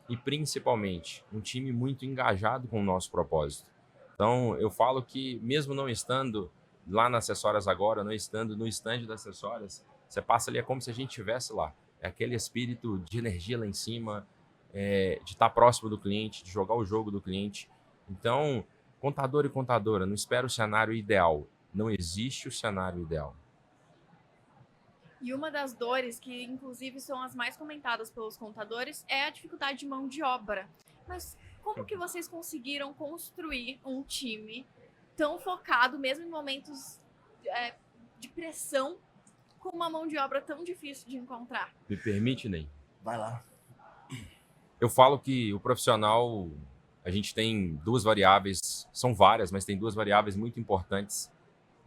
e, principalmente, um time muito engajado com o nosso propósito. Então, eu falo que, mesmo não estando lá na Acessórias agora, não estando no stand das Acessórias, você passa ali, é como se a gente estivesse lá. É aquele espírito de energia lá em cima, de estar próximo do cliente, de jogar o jogo do cliente. Então, contador e contadora, não espera o cenário ideal. Não existe o cenário ideal. E uma das dores, que inclusive são as mais comentadas pelos contadores, é a dificuldade de mão de obra. Mas como que vocês conseguiram construir um time tão focado, mesmo em momentos de pressão, com uma mão de obra tão difícil de encontrar? Me permite, Ney? Vai lá. Eu falo que o profissional, a gente tem duas variáveis, são várias, mas tem duas variáveis muito importantes: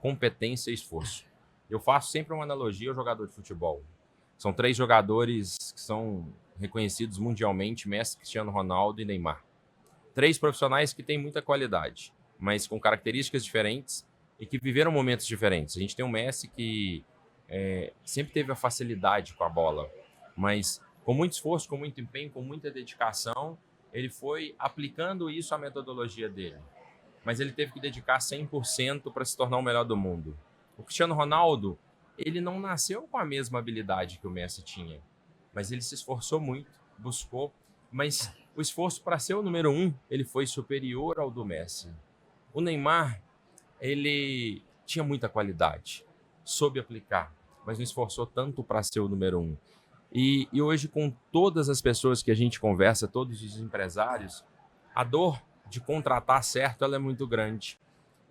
competência e esforço. Eu faço sempre uma analogia ao jogador de futebol. São 3 jogadores que são reconhecidos mundialmente: Messi, Cristiano Ronaldo e Neymar. 3 profissionais que têm muita qualidade, mas com características diferentes e que viveram momentos diferentes. A gente tem o Messi que sempre teve a facilidade com a bola, mas com muito esforço, com muito empenho, com muita dedicação, ele foi aplicando isso à metodologia dele. Mas ele teve que dedicar 100% para se tornar o melhor do mundo. O Cristiano Ronaldo, ele não nasceu com a mesma habilidade que o Messi tinha, mas ele se esforçou muito, buscou, mas o esforço para ser o número 1, ele foi superior ao do Messi. O Neymar, ele tinha muita qualidade, soube aplicar, mas não esforçou tanto para ser o número 1. E hoje, com todas as pessoas que a gente conversa, todos os empresários, a dor de contratar certo, ela é muito grande.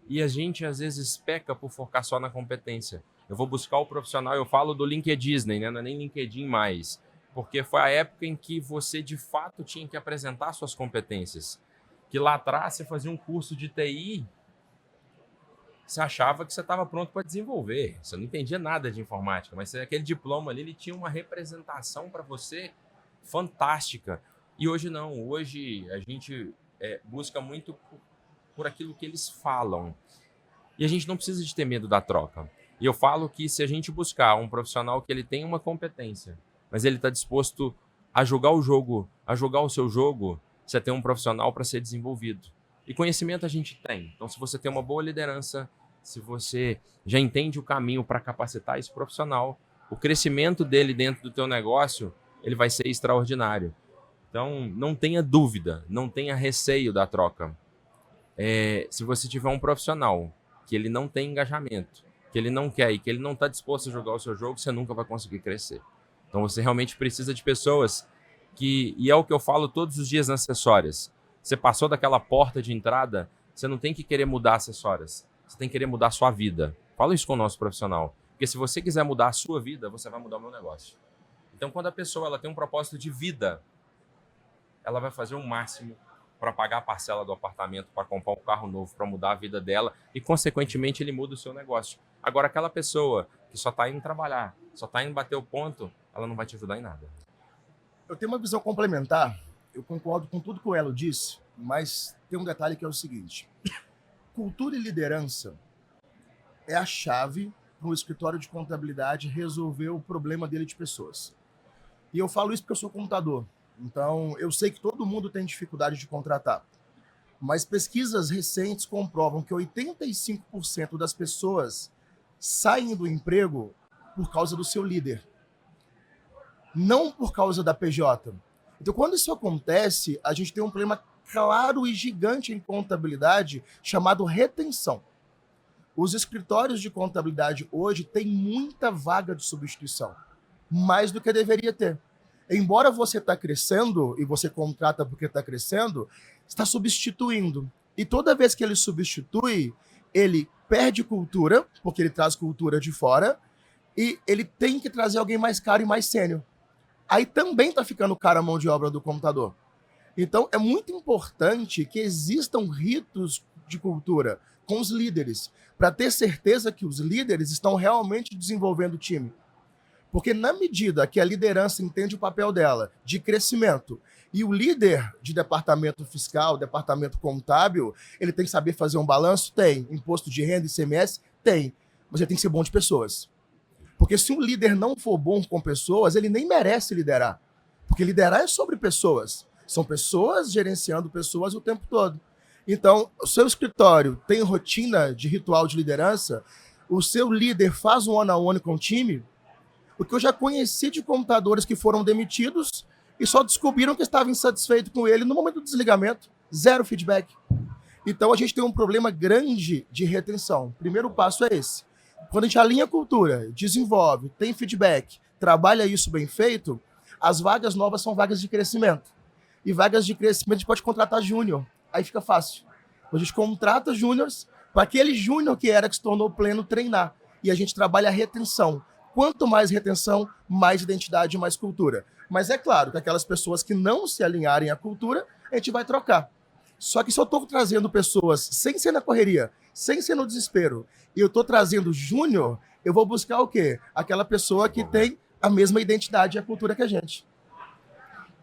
E a gente, às vezes, peca por focar só na competência. Eu vou buscar o profissional, eu falo do LinkedIn, né? Não é nem LinkedIn mais, porque foi a época em que você, de fato, tinha que apresentar suas competências. Que lá atrás, você fazia um curso de TI, você achava que você estava pronto para desenvolver. Você não entendia nada de informática, mas aquele diploma ali, ele tinha uma representação para você fantástica. E hoje não. Hoje a gente busca muito por aquilo que eles falam. E a gente não precisa de ter medo da troca. E eu falo que se a gente buscar um profissional que ele tem uma competência, mas ele está disposto a jogar o jogo, a jogar o seu jogo, você tem um profissional para ser desenvolvido. E conhecimento a gente tem. Então, se você tem uma boa liderança, se você já entende o caminho para capacitar esse profissional, o crescimento dele dentro do teu negócio, ele vai ser extraordinário. Então, não tenha dúvida, não tenha receio da troca. Se você tiver um profissional que ele não tem engajamento, que ele não quer e que ele não está disposto a jogar o seu jogo, você nunca vai conseguir crescer. Então, você realmente precisa de pessoas e é o que eu falo todos os dias nas Acessórias. Você passou daquela porta de entrada, você não tem que querer mudar Acessórias. Você tem que querer mudar a sua vida. Fala isso com o nosso profissional. Porque se você quiser mudar a sua vida, você vai mudar o meu negócio. Então, quando a pessoa ela tem um propósito de vida, ela vai fazer o máximo para pagar a parcela do apartamento, para comprar um carro novo, para mudar a vida dela e, consequentemente, ele muda o seu negócio. Agora, aquela pessoa que só está indo trabalhar, só está indo bater o ponto, ela não vai te ajudar em nada. Eu tenho uma visão complementar. Eu concordo com tudo que o Elo disse, mas tem um detalhe que é o seguinte. Cultura e liderança é a chave para um escritório de contabilidade resolver o problema dele de pessoas. E eu falo isso porque eu sou contador. Então, eu sei que todo mundo tem dificuldade de contratar. Mas pesquisas recentes comprovam que 85% das pessoas saem do emprego por causa do seu líder. Não por causa da PJ. Então, quando isso acontece, a gente tem um problema claro e gigante em contabilidade chamado retenção. Os escritórios de contabilidade hoje têm muita vaga de substituição, mais do que deveria ter. Embora você está crescendo e você contrata porque está crescendo, está substituindo. E toda vez que ele substitui, ele perde cultura, porque ele traz cultura de fora, e ele tem que trazer alguém mais caro e mais sênior. Aí também está ficando caro a mão de obra do contador. Então, é muito importante que existam ritos de cultura com os líderes, para ter certeza que os líderes estão realmente desenvolvendo o time. Porque na medida que a liderança entende o papel dela de crescimento e o líder de departamento fiscal, departamento contábil, ele tem que saber fazer um balanço? Tem. Imposto de renda, ICMS? Tem. Mas ele tem que ser bom de pessoas. Porque se um líder não for bom com pessoas, ele nem merece liderar. Porque liderar é sobre pessoas. São pessoas gerenciando pessoas o tempo todo. Então, o seu escritório tem rotina de ritual de liderança, o seu líder faz um one-on-one com o time, porque eu já conheci de contadores que foram demitidos e só descobriram que estavam insatisfeitos com ele no momento do desligamento. Zero feedback. Então, a gente tem um problema grande de retenção. O primeiro passo é esse. Quando a gente alinha a cultura, desenvolve, tem feedback, trabalha isso bem feito, as vagas novas são vagas de crescimento. E vagas de crescimento a gente pode contratar júnior. Aí fica fácil. A gente contrata júniores para aquele júnior que se tornou pleno treinar. E a gente trabalha a retenção. Quanto mais retenção, mais identidade e mais cultura. Mas é claro que aquelas pessoas que não se alinharem à cultura, a gente vai trocar. Só que se eu estou trazendo pessoas sem ser na correria, sem ser no desespero, e eu estou trazendo júnior, eu vou buscar o quê? Aquela pessoa que tem a mesma identidade e a cultura que a gente.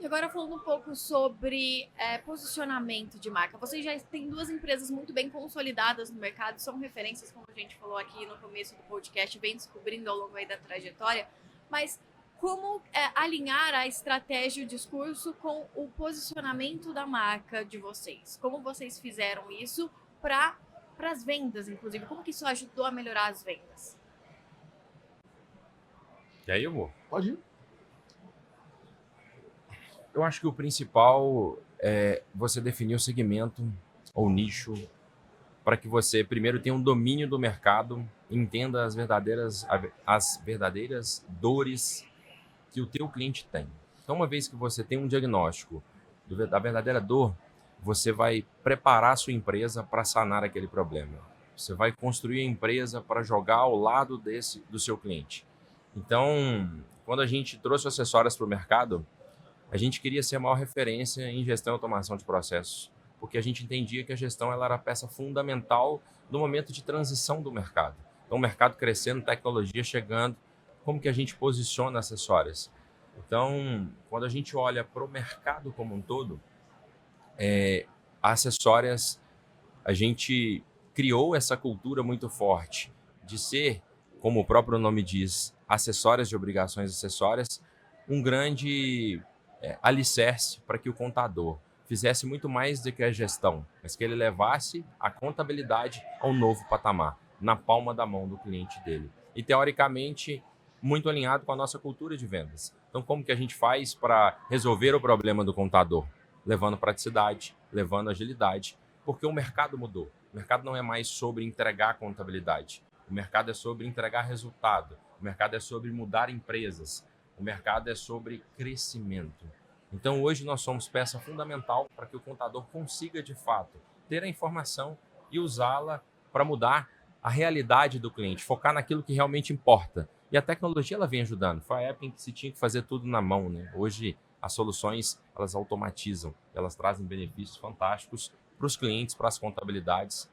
E agora falando um pouco sobre posicionamento de marca. Vocês já têm duas empresas muito bem consolidadas no mercado, são referências, como a gente falou aqui no começo do podcast, vem descobrindo ao longo aí da trajetória, mas como alinhar a estratégia e o discurso com o posicionamento da marca de vocês? Como vocês fizeram isso para as vendas, inclusive? Como que isso ajudou a melhorar as vendas? E aí eu vou. Pode ir. Eu acho que o principal é você definir o segmento ou nicho para que você primeiro tenha um domínio do mercado, entenda as verdadeiras dores que o teu cliente tem. Então, uma vez que você tem um diagnóstico da verdadeira dor, você vai preparar a sua empresa para sanar aquele problema. Você vai construir a empresa para jogar ao lado do seu cliente. Então, quando a gente trouxe acessórios para o mercado, a gente queria ser a maior referência em gestão e automação de processos, porque a gente entendia que a gestão ela era a peça fundamental no momento de transição do mercado. Então, o mercado crescendo, tecnologia chegando, como que a gente posiciona acessórios? Então, quando a gente olha para o mercado como um todo, acessórias, a gente criou essa cultura muito forte de ser, como o próprio nome diz, acessórias de obrigações acessórias, um grande alicerce para que o contador fizesse muito mais do que a gestão, mas que ele levasse a contabilidade a um novo patamar, na palma da mão do cliente dele. E, teoricamente, muito alinhado com a nossa cultura de vendas. Então, como que a gente faz para resolver o problema do contador? Levando praticidade, levando agilidade, porque o mercado mudou. O mercado não é mais sobre entregar contabilidade. O mercado é sobre entregar resultado. O mercado é sobre mudar empresas. O mercado é sobre crescimento. Então, hoje nós somos peça fundamental para que o contador consiga, de fato, ter a informação e usá-la para mudar a realidade do cliente, focar naquilo que realmente importa. E a tecnologia ela vem ajudando. Foi a época em que se tinha que fazer tudo na mão, né? Hoje, as soluções elas automatizam, elas trazem benefícios fantásticos para os clientes, para as contabilidades.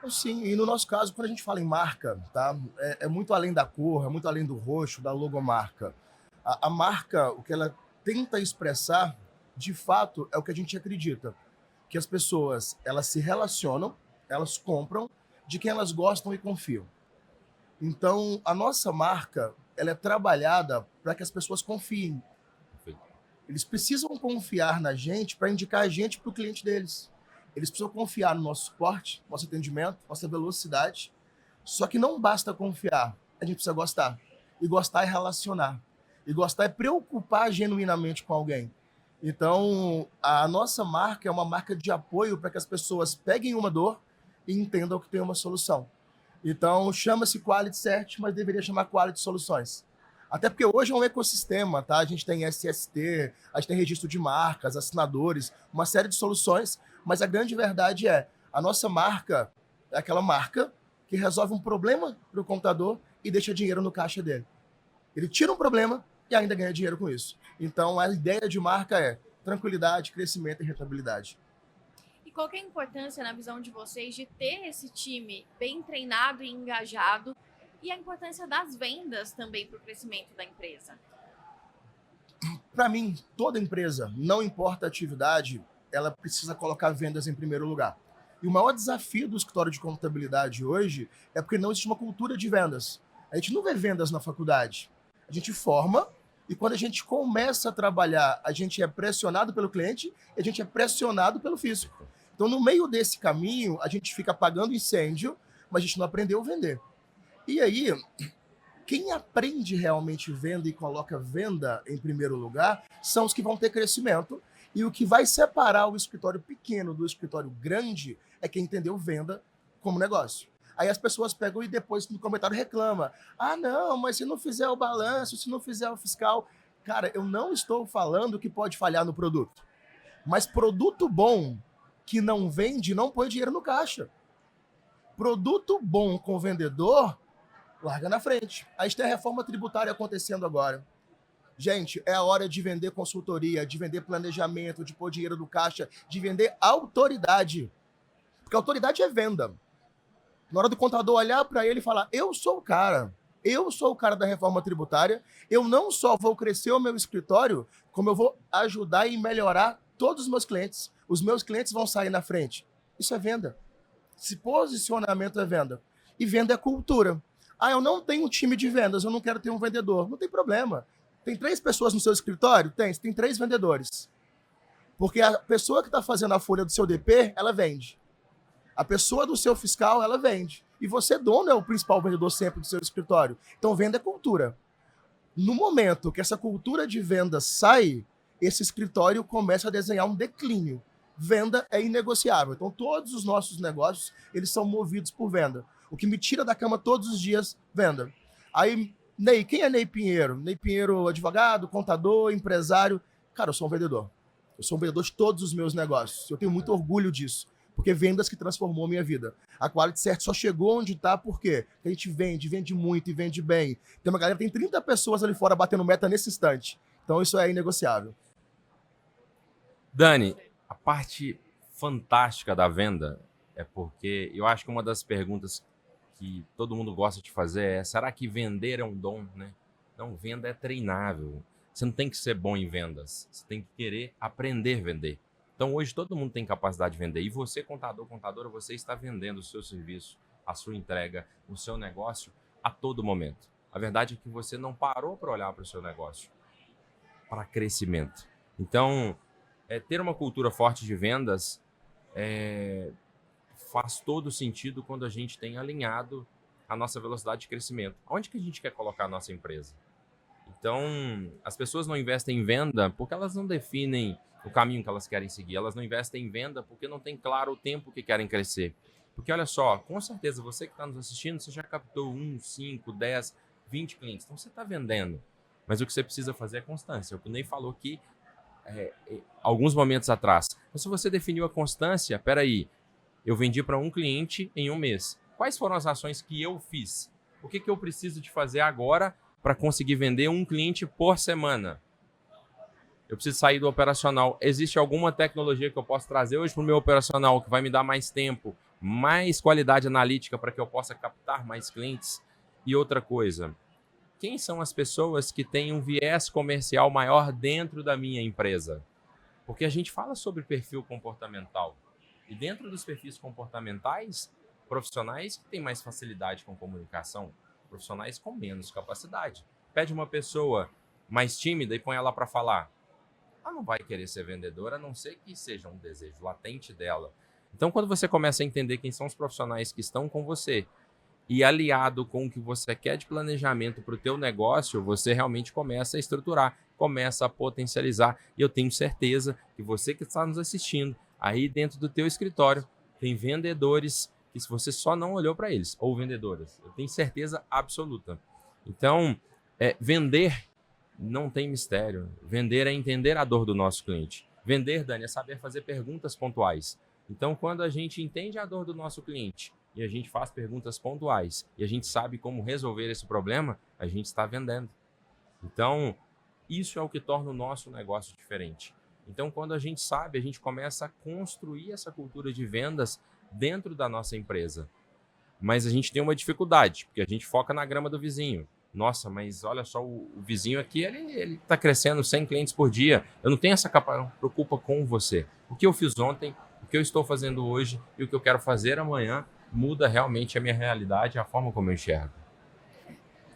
Sim, e no nosso caso, quando a gente fala em marca, tá? É muito além da cor, é muito além do roxo, da logomarca. A marca, o que ela tenta expressar, de fato, é o que a gente acredita. Que as pessoas, elas se relacionam, elas compram de quem elas gostam e confiam. Então, a nossa marca, ela é trabalhada para que as pessoas confiem. Eles precisam confiar na gente para indicar a gente para o cliente deles. Eles precisam confiar no nosso suporte, nosso atendimento, nossa velocidade. Só que não basta confiar, a gente precisa gostar. E gostar é relacionar. E gostar é preocupar genuinamente com alguém. Então, a nossa marca é uma marca de apoio para que as pessoas peguem uma dor e entendam que tem uma solução. Então, chama-se Quality Cert, mas deveria chamar Quality Soluções. Até porque hoje é um ecossistema, tá? A gente tem SST, a gente tem registro de marcas, assinadores, uma série de soluções, mas a grande verdade é, a nossa marca é aquela marca que resolve um problema para o contador e deixa dinheiro no caixa dele. Ele tira um problema e ainda ganha dinheiro com isso. Então, a ideia de marca é tranquilidade, crescimento e rentabilidade. E qual que é a importância, na visão de vocês, de ter esse time bem treinado e engajado e a importância das vendas também para o crescimento da empresa? Para mim, toda empresa, não importa a atividade, ela precisa colocar vendas em primeiro lugar. E o maior desafio do escritório de contabilidade hoje é porque não existe uma cultura de vendas. A gente não vê vendas na faculdade. A gente forma e quando a gente começa a trabalhar, a gente é pressionado pelo cliente e a gente é pressionado pelo físico. Então, no meio desse caminho, a gente fica apagando incêndio, mas a gente não aprendeu a vender. E aí, quem aprende realmente venda e coloca venda em primeiro lugar são os que vão ter crescimento. E o que vai separar o escritório pequeno do escritório grande é quem entendeu venda como negócio. Aí as pessoas pegam e depois no comentário reclamam. Ah, não, mas se não fizer o balanço, se não fizer o fiscal... Cara, eu não estou falando que pode falhar no produto. Mas produto bom que não vende não põe dinheiro no caixa. Produto bom com vendedor, larga na frente. A gente tem a reforma tributária acontecendo agora. Gente, é a hora de vender consultoria, de vender planejamento, de pôr dinheiro no caixa, de vender autoridade. Porque autoridade é venda. Na hora do contador olhar para ele e falar, eu sou o cara da reforma tributária, eu não só vou crescer o meu escritório, como eu vou ajudar e melhorar todos os meus clientes. Os meus clientes vão sair na frente. Isso é venda. Esse posicionamento é venda. E venda é cultura. Ah, eu não tenho um time de vendas, eu não quero ter um vendedor. Não tem problema. Tem 3 pessoas no seu escritório? Tem. Você tem 3 vendedores. Porque a pessoa que está fazendo a folha do seu DP, ela vende. A pessoa do seu fiscal, ela vende. E você, dono, é o principal vendedor sempre do seu escritório. Então, venda é cultura. No momento que essa cultura de venda sai, esse escritório começa a desenhar um declínio. Venda é inegociável. Então, todos os nossos negócios, eles são movidos por venda. O que me tira da cama todos os dias, venda. Aí, Ney, quem é Ney Pinheiro? Ney Pinheiro, advogado, contador, empresário. Cara, eu sou um vendedor. Eu sou um vendedor de todos os meus negócios. Eu tenho muito orgulho disso. Porque vendas que transformou a minha vida. A Quality Cert só chegou onde está, por quê? Porque a gente vende muito e vende bem. Tem uma galera, tem 30 pessoas ali fora batendo meta nesse instante. Então isso é inegociável. Dani, a parte fantástica da venda é porque eu acho que uma das perguntas que todo mundo gosta de fazer é, será que vender é um dom, né? Não, venda é treinável. Você não tem que ser bom em vendas. Você tem que querer aprender a vender. Então, hoje, todo mundo tem capacidade de vender. E você, contador, contadora, você está vendendo o seu serviço, a sua entrega, o seu negócio a todo momento. A verdade é que você não parou para olhar para o seu negócio, para crescimento. Então, ter uma cultura forte de vendas faz todo sentido quando a gente tem alinhado a nossa velocidade de crescimento. Onde que a gente quer colocar a nossa empresa? Então, as pessoas não investem em venda porque elas não definem o caminho que elas querem seguir. Elas não investem em venda porque não tem claro o tempo que querem crescer. Porque olha só, com certeza você que está nos assistindo, você já captou 1, 5, 10, 20 clientes. Então você está vendendo. Mas o que você precisa fazer é constância. O que o Ney falou aqui alguns momentos atrás. Então, se você definiu a constância, peraí, eu vendi para um cliente em um mês. Quais foram as ações que eu fiz? O que eu preciso de fazer agora para conseguir vender um cliente por semana? Eu preciso sair do operacional. Existe alguma tecnologia que eu posso trazer hoje para o meu operacional que vai me dar mais tempo, mais qualidade analítica para que eu possa captar mais clientes? E outra coisa, quem são as pessoas que têm um viés comercial maior dentro da minha empresa? Porque a gente fala sobre perfil comportamental. E dentro dos perfis comportamentais, profissionais que têm mais facilidade com comunicação, profissionais com menos capacidade. Pede uma pessoa mais tímida e põe ela para falar. Ela não vai querer ser vendedora, a não ser que seja um desejo latente dela. Então, quando você começa a entender quem são os profissionais que estão com você e aliado com o que você quer de planejamento para o teu negócio, você realmente começa a estruturar, começa a potencializar. E eu tenho certeza que você que está nos assistindo, aí dentro do teu escritório, tem vendedores que se você só não olhou para eles, ou vendedoras, eu tenho certeza absoluta. Então, vender não tem mistério. Vender é entender a dor do nosso cliente. Vender, Dani, é saber fazer perguntas pontuais. Então, quando a gente entende a dor do nosso cliente e a gente faz perguntas pontuais e a gente sabe como resolver esse problema, a gente está vendendo. Então, isso é o que torna o nosso negócio diferente. Então, quando a gente sabe, a gente começa a construir essa cultura de vendas dentro da nossa empresa. Mas a gente tem uma dificuldade, porque a gente foca na grama do vizinho. Nossa, mas olha só, o vizinho aqui, ele está crescendo 100 clientes por dia. Eu não tenho essa capacidade, não preocupa com você. O que eu fiz ontem, o que eu estou fazendo hoje e o que eu quero fazer amanhã muda realmente a minha realidade e a forma como eu enxergo.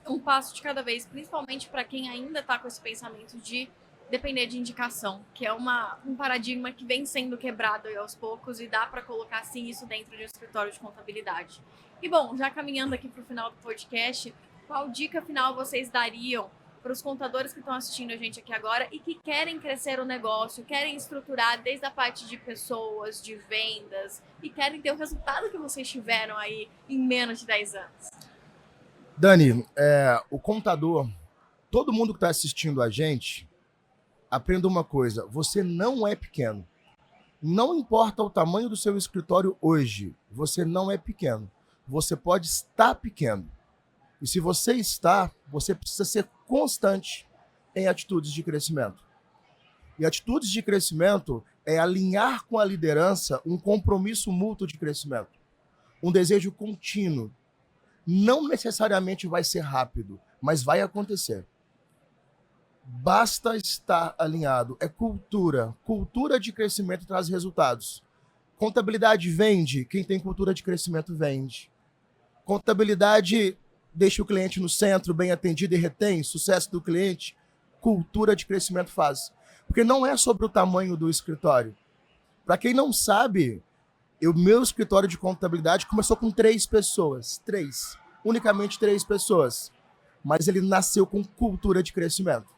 Um passo de cada vez, principalmente para quem ainda está com esse pensamento de depender de indicação, que é um paradigma que vem sendo quebrado aí aos poucos e dá para colocar sim isso dentro de um escritório de contabilidade. E bom, já caminhando aqui para o final do podcast, qual dica final vocês dariam para os contadores que estão assistindo a gente aqui agora e que querem crescer o negócio, querem estruturar desde a parte de pessoas, de vendas e querem ter o resultado que vocês tiveram aí em menos de 10 anos? Dani, o contador, todo mundo que está assistindo a gente, aprenda uma coisa, você não é pequeno. Não importa o tamanho do seu escritório hoje, você não é pequeno. Você pode estar pequeno. E se você está, você precisa ser constante em atitudes de crescimento. E atitudes de crescimento é alinhar com a liderança um compromisso mútuo de crescimento. Um desejo contínuo. Não necessariamente vai ser rápido, mas vai acontecer. Basta estar alinhado. É cultura. Cultura de crescimento traz resultados. Contabilidade vende. Quem tem cultura de crescimento vende. Contabilidade deixa o cliente no centro, bem atendido e retém. Sucesso do cliente. Cultura de crescimento faz. Porque não é sobre o tamanho do escritório. Para quem não sabe, meu escritório de contabilidade começou com 3 pessoas. 3. Unicamente 3 pessoas. Mas ele nasceu com cultura de crescimento.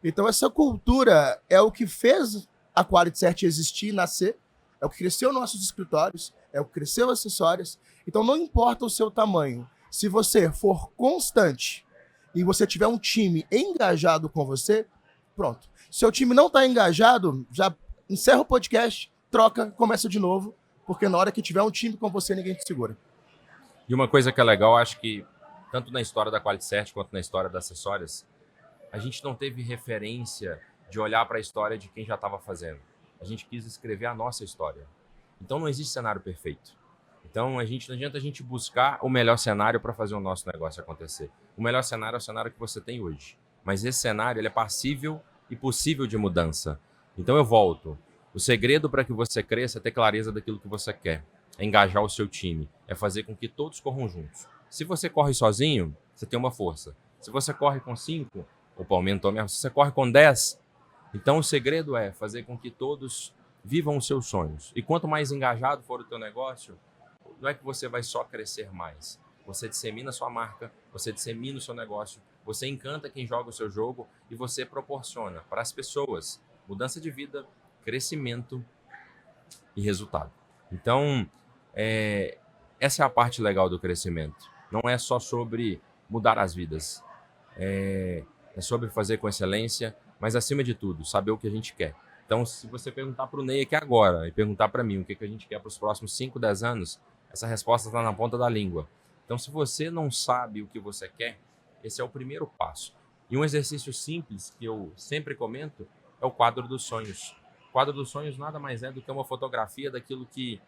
Então, essa cultura é o que fez a QualityCert existir e nascer, é o que cresceu nossos escritórios, é o que cresceu acessórios. Então, não importa o seu tamanho. Se você for constante e você tiver um time engajado com você, pronto. Se seu time não está engajado, já encerra o podcast, troca, começa de novo, porque na hora que tiver um time com você, ninguém te segura. E uma coisa que é legal, acho que tanto na história da QualityCert quanto na história das acessórias, a gente não teve referência de olhar para a história de quem já estava fazendo. A gente quis escrever a nossa história. Então não existe cenário perfeito. Então não adianta a gente buscar o melhor cenário para fazer o nosso negócio acontecer. O melhor cenário é o cenário que você tem hoje. Mas esse cenário ele é passível e possível de mudança. Então eu volto. O segredo para que você cresça é ter clareza daquilo que você quer. É engajar o seu time. É fazer com que todos corram juntos. Se você corre sozinho, você tem uma força. Se você corre com 5, opa, aumentou mesmo. Se você corre com 10, então o segredo é fazer com que todos vivam os seus sonhos. E quanto mais engajado for o teu negócio, não é que você vai só crescer mais. Você dissemina a sua marca, você dissemina o seu negócio, você encanta quem joga o seu jogo e você proporciona para as pessoas mudança de vida, crescimento e resultado. Então, essa é a parte legal do crescimento. Não é só sobre mudar as vidas. É sobre fazer com excelência, mas acima de tudo, saber o que a gente quer. Então, se você perguntar para o Ney aqui agora e perguntar para mim o que a gente quer para os próximos 5, 10 anos, essa resposta está na ponta da língua. Então, se você não sabe o que você quer, esse é o primeiro passo. E um exercício simples que eu sempre comento é o quadro dos sonhos. O quadro dos sonhos nada mais é do que uma fotografia daquilo que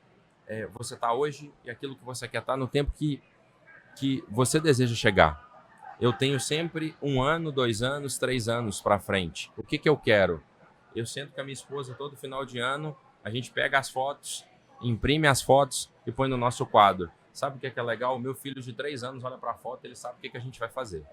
você está hoje e aquilo que você quer estar no tempo que você deseja chegar. Eu tenho sempre 1 ano, 2 anos, 3 anos para frente. O que eu quero? Eu sento com a minha esposa todo final de ano, a gente pega as fotos, imprime as fotos e põe no nosso quadro. Sabe o que é legal? O meu filho de 3 anos olha para a foto e ele sabe o que a gente vai fazer.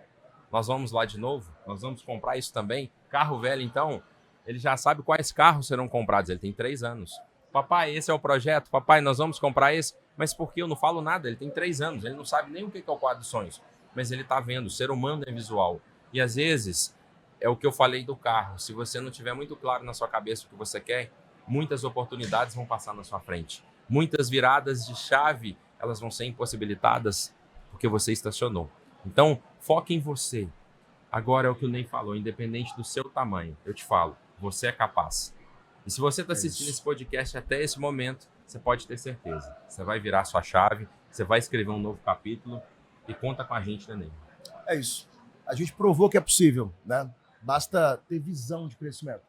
Nós vamos lá de novo? Nós vamos comprar isso também? Carro velho, então, ele já sabe quais carros serão comprados. Ele tem 3 anos. Papai, esse é o projeto. Papai, nós vamos comprar esse. Mas por que eu não falo nada? Ele tem 3 anos. Ele não sabe nem o que é o quadro dos sonhos. Mas ele está vendo. O ser humano é visual. E às vezes, é o que eu falei do carro. Se você não tiver muito claro na sua cabeça o que você quer, muitas oportunidades vão passar na sua frente. Muitas viradas de chave elas vão ser impossibilitadas porque você estacionou. Então, foque em você. Agora é o que o Ney falou, independente do seu tamanho, eu te falo, você é capaz. E se você está assistindo esse podcast até esse momento, você pode ter certeza. Você vai virar sua chave, você vai escrever um novo capítulo e conta com a gente, né, Ney? É isso. A gente provou que é possível, né? Basta ter visão de crescimento.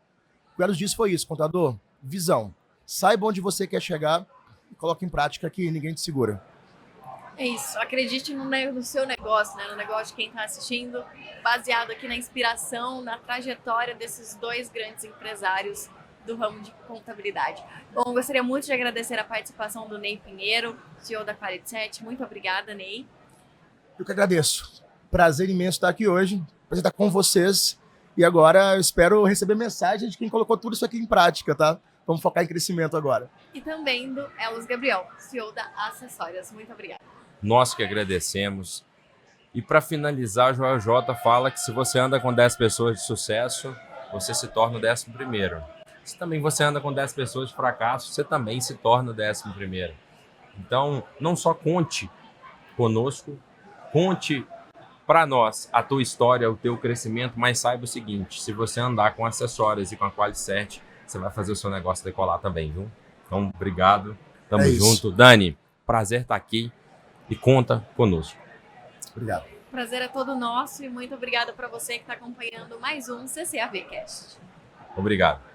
O que Eros disse foi isso, contador. Visão. Saiba onde você quer chegar e coloque em prática que ninguém te segura. É isso, acredite no seu negócio, né? No negócio de quem está assistindo, baseado aqui na inspiração, na trajetória desses dois grandes empresários do ramo de contabilidade. Bom, gostaria muito de agradecer a participação do Ney Pinheiro, CEO da Quality 7. Muito obrigada, Ney. Eu que agradeço. Prazer imenso estar aqui hoje, prazer estar com vocês. E agora eu espero receber mensagem de quem colocou tudo isso aqui em prática, tá? Vamos focar em crescimento agora. E também do Elos Gabriel, CEO da Acessórias. Muito obrigada. Nós que agradecemos. E para finalizar, o Joel J fala que se você anda com 10 pessoas de sucesso, você se torna o 11º. Se também você anda com 10 pessoas de fracasso, você também se torna o 11º. Então, não só conte conosco, conte para nós a tua história, o teu crescimento, mas saiba o seguinte, se você andar com acessórios e com a QualiCert, você vai fazer o seu negócio decolar também, viu? Então, obrigado, tamo junto. Dani, prazer estar aqui e conta conosco. Obrigado. O prazer é todo nosso e muito obrigada para você que está acompanhando mais um CCAV Cast. Obrigado.